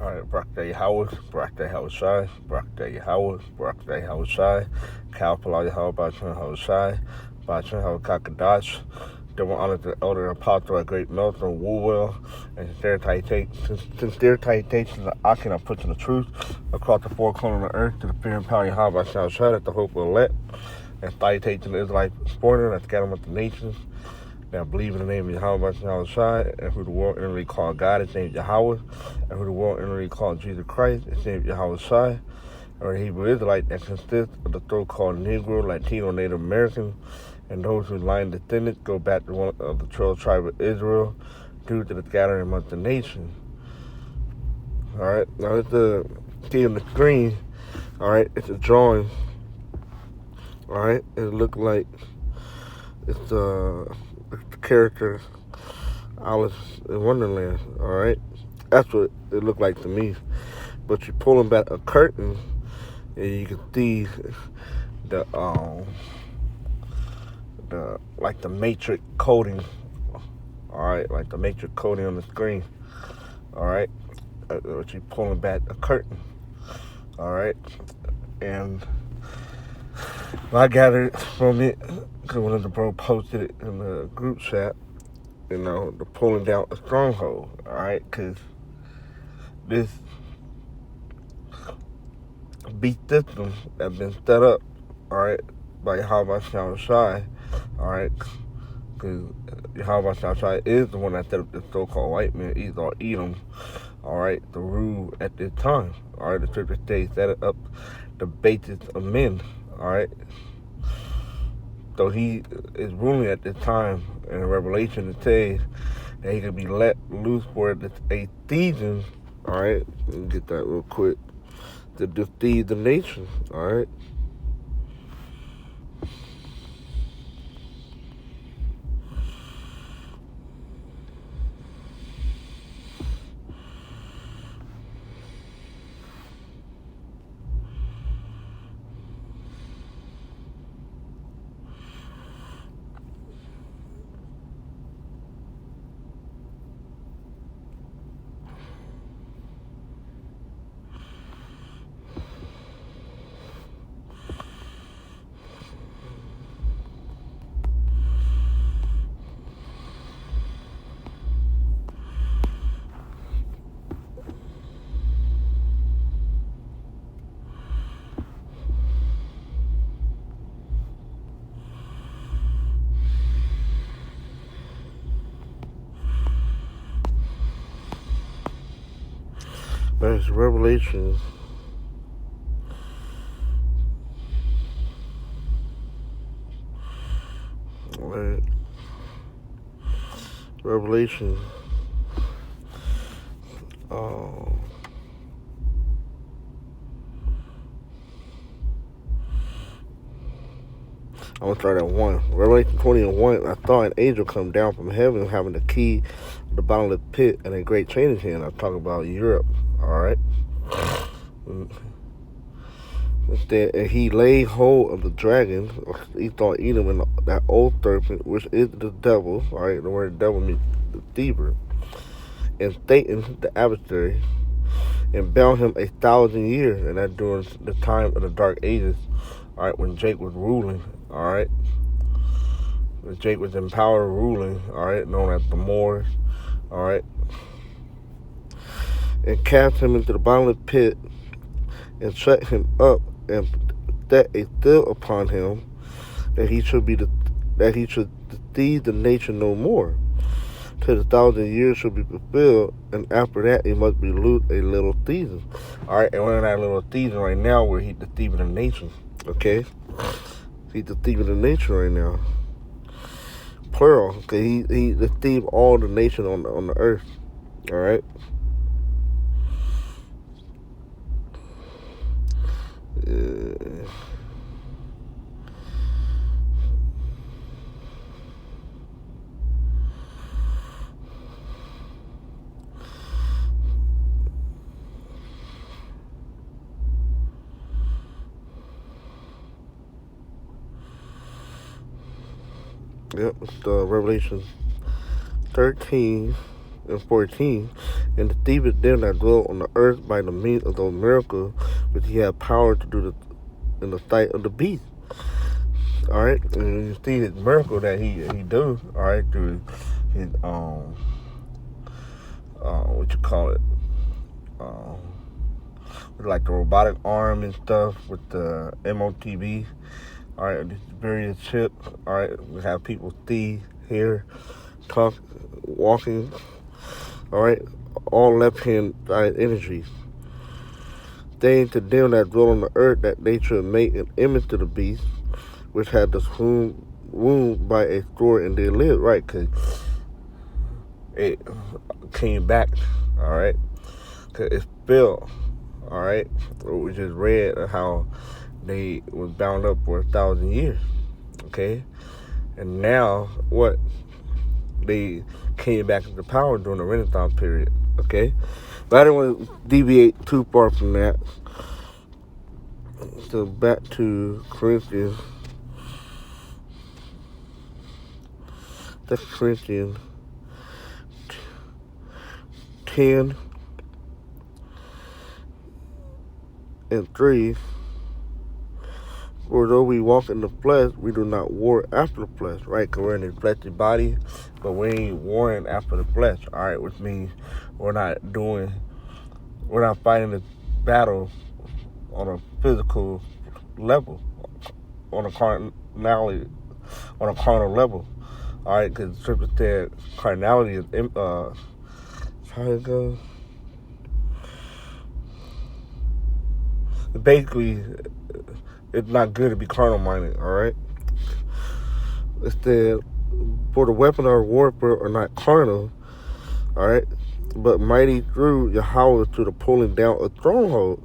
All right, Barak Yahweh, Barak Yahushai, Barak Yahweh, Barak Yahushai, Kalpala Yahweh, Bachan Yahushai, Bachan Yahweh They will honor the elder apostle at Great Melton, Woolwell, and sincere citations of Akin are put to the truth across the four corners of the earth to the fear and power of Yahweh Bachan Yahushai, that the hope will let, and citation the Israelites foreigner that scattered among the nations. That believe in the name of Yahweh Shai, and who the world inwardly call God, his name is Yahweh, and who the world inwardly call Jesus Christ, his name is Yahweh Shai, or the Hebrew Israelite that consists of the so-called Negro, Latino, Native American, and those whose line descendants go back to one of the 12 tribes of Israel due to the scattering amongst the nations. Alright, now it's the see on the screen, alright, it's a drawing. Alright, it looks like it's the character Alice in Wonderland, alright? That's what it looked like to me. But you're pulling back a curtain and you can see the the matrix coding, alright, like the matrix coding on the screen. Alright? But you're pulling back a curtain. Alright? And I gathered from it, because one of the bro posted it in the group chat, you know, the pulling down a stronghold, alright? Because this beat system that's been set up, alright, by Yahweh Shai, alright? Because Yahweh Shai is the one that set up the so-called white man, Esau, Edom, alright, to rule at this time, alright? The scripture states set it up the basis of men, alright? So he is ruling at this time. In Revelation, it says that he could be let loose for a season. All right, let me get that real quick. To deceive the nation. All right. There's Revelation. All right. Revelation. I'm going to start at 1. Revelation 20:1. I saw an angel come down from heaven having the key of the bottomless pit and a great chain in his hand. I'm talking about Europe. Alright? Instead, and he laid hold of the dragon, Esau, Edom, and that old serpent, which is the devil. Alright? The word devil means deceiver. And Satan, the adversary, and bound him 1,000 years. And that during the time of the Dark Ages. Alright, when Jake was ruling, alright? When Jake was in power ruling, alright, known as the Moors, alright? And cast him into the bottomless pit and shut him up and set a seal upon him that he should deceive the nation no more, till the 1,000 years should be fulfilled, and after that he must be loosed a little season. Alright, and we're in that little season right now where he's deceiving the nation. Okay, he's deceiving the nation right now. Plural. Okay, he deceived all the nation on the earth. All right. Yep, it's Revelation 13. and 14, and deceiveth them that dwell on the earth by the means of those miracles which he had power to do in the sight of the beast. All right, and you see his miracle that he do. All right, through his what you call it, with like the robotic arm and stuff with the MOTV. All right, these various chips. All right, we have people see, hear, talk, walking. All right, all left-hand side energies. Saying to them that dwell on the earth that they should make an image to the beast, which had the wound by a sword and they lived. Right, because it came back. All right, because it fell. All right, we just read how they was bound up for 1,000 years. Okay, and now what? They came back into power during the Renaissance period. Okay, but I didn't want to deviate too far from that. So back to Corinthians. 2 Corinthians 10 and 3. For though we walk in the flesh, we do not war after the flesh, right? Because we're in a fleshly body, but we ain't warring after the flesh, all right? Which means we're not fighting the battle on a physical level, on a carnal level, all right? Because the scripture said carnality is, how it goes? Basically, it's not good to be carnal-minded, all right? It said, for the weapon of our warfare are not carnal, all right, but mighty through Yahweh to the pulling down of stronghold,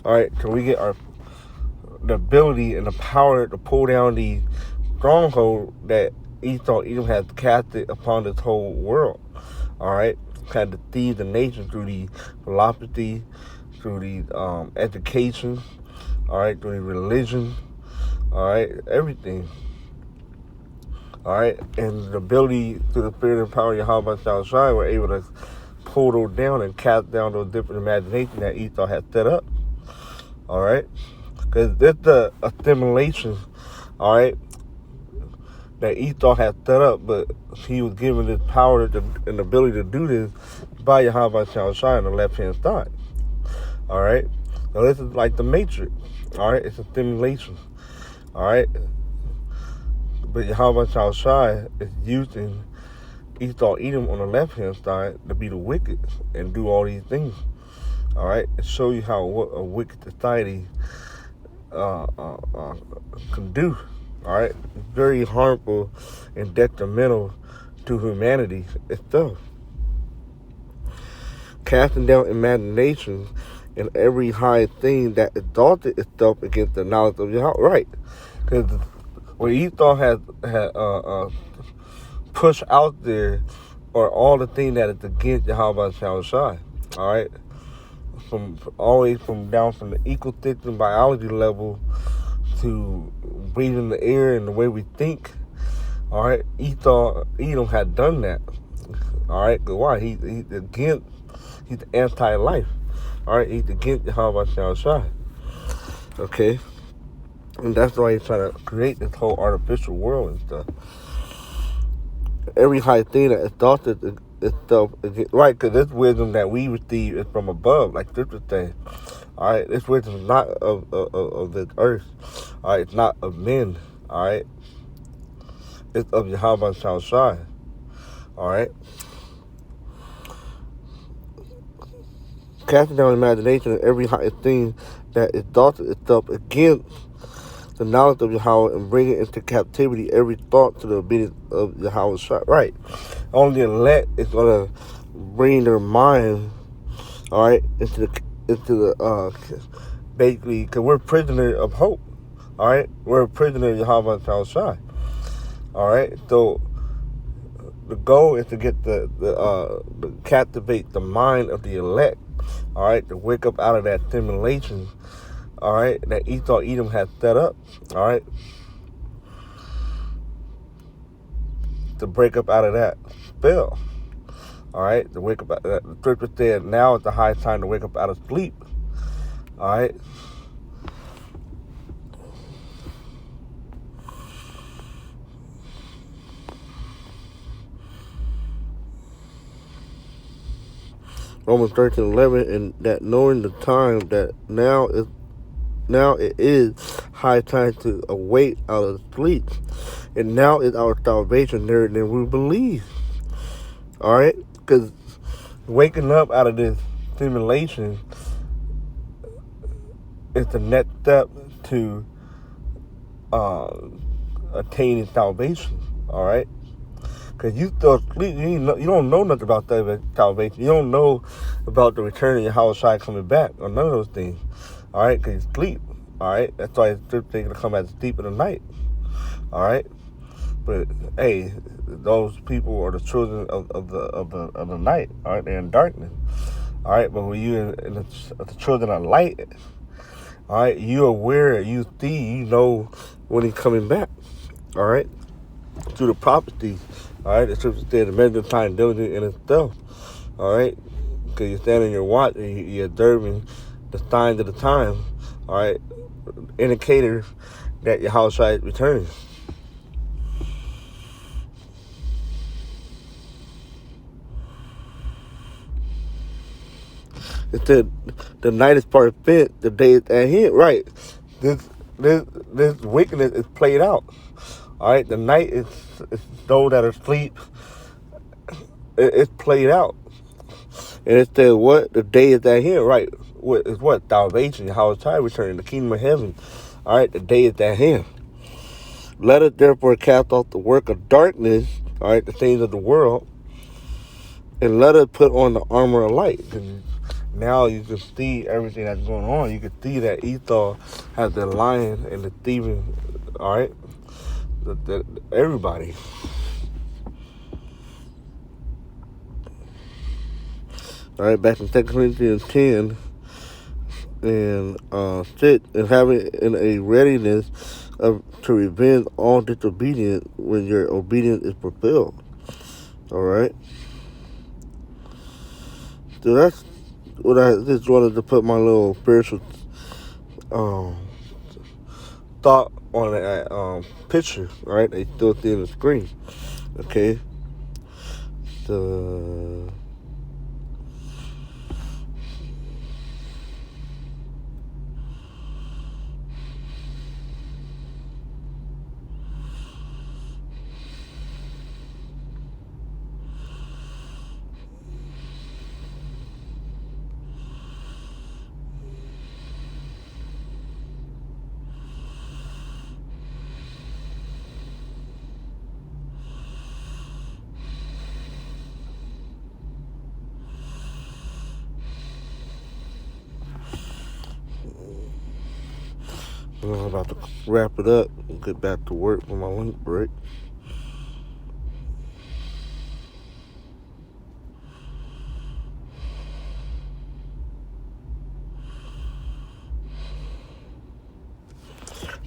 all right? So we get the ability and the power to pull down the stronghold that Edom has casted upon this whole world, all right? Kind of deceive the nation through the philosophy, through the education, all right, through the religion, all right, everything, all right, and the ability through the spirit and power of Yahweh Shai, we're able to pull those down and cast down those different imaginations that Esau had set up, all right, because it's the assimilation, all right, that Esau had set up, but he was given this power and ability to do this by Yahweh Shai on the left-hand side, all right. So this is like the Matrix, all right? It's a simulation, all right? But Yahweh Shai is using Esau Edom on the left-hand side to be the wicked and do all these things, all right? To show you how what a wicked society can do, all right? It's very harmful and detrimental to humanity itself. Casting down imaginations and every high thing that exalted itself against the knowledge of Yahweh. Right. Because what Esau had pushed out there are all the things that is against Yahweh Shai. All right. Always down from the ecosystem biology level to breathing the air and the way we think. All right. Edom had done that. All right. Because why? He's anti-life. All right, he's against Yahweh Shai. Okay, and that's why he's trying to create this whole artificial world and stuff. Every high thing that exalted itself, right? Because this wisdom that we receive is from above, like Scripture says. All right, this wisdom is not of this earth. All right, it's not of men. All right, it's of Yahweh Shai. All right. Casting down imagination and every high thing that exalted itself against the knowledge of Yahweh and bringing into captivity every thought to the obedience of Yahweh. Right. Only the elect is going to bring their mind, all right, into the basically, because we're prisoners of hope, all right? We're a prisoner of Yahweh Shai, all right? So the goal is to get to captivate the mind of the elect, all right, to wake up out of that simulation, all right, that Esau Edom has set up, all right, to break up out of that spell, All right, to wake up. The scripture said, now is the high time to wake up out of sleep. All right. Romans 13:11, and that knowing the time that now it is high time to awake out of sleep, and now is our salvation nearer than we believe. All right, because waking up out of this simulation is the next step to attaining salvation. All right. Because you still sleep, you don't know nothing about that salvation. You don't know about the return of your house coming back or none of those things. All right, because you sleep. All right, that's why it's going to come at the deep of the night. All right, but hey, those people are the children of the night. All right, they're in darkness. All right, but when you in the children of light, all right, you're aware, you see, you know when he's coming back. All right, through the prophecies. All right, the scripture said, the measure of time diligent in itself. All right, because you're standing your watch and you're observing the signs of the time. All right, indicators that your house is returning. It said the night is far spent, the day is at hand. Right, this wickedness is played out. All right, the night is those that are asleep. It's played out. And it said, what? The day is at hand, right? What is what? Salvation, how it's time returning, the kingdom of heaven. All right, the day is at hand. Let us therefore cast off the work of darkness, all right, the things of the world, and let us put on the armor of light. Because now you can see everything that's going on. You can see that Esau has the lion and the thieving, all right, everybody. All right, back in 2 Corinthians 10 and 6, and having in a readiness to revenge all disobedience when your obedience is fulfilled. All right. So that's what I just wanted to put my little spiritual thought on that picture. All right, they still see on the screen. Okay. So. I'm about to wrap it up and get back to work for my lunch break.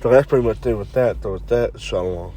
So that's pretty much it with that. So with that, shalom.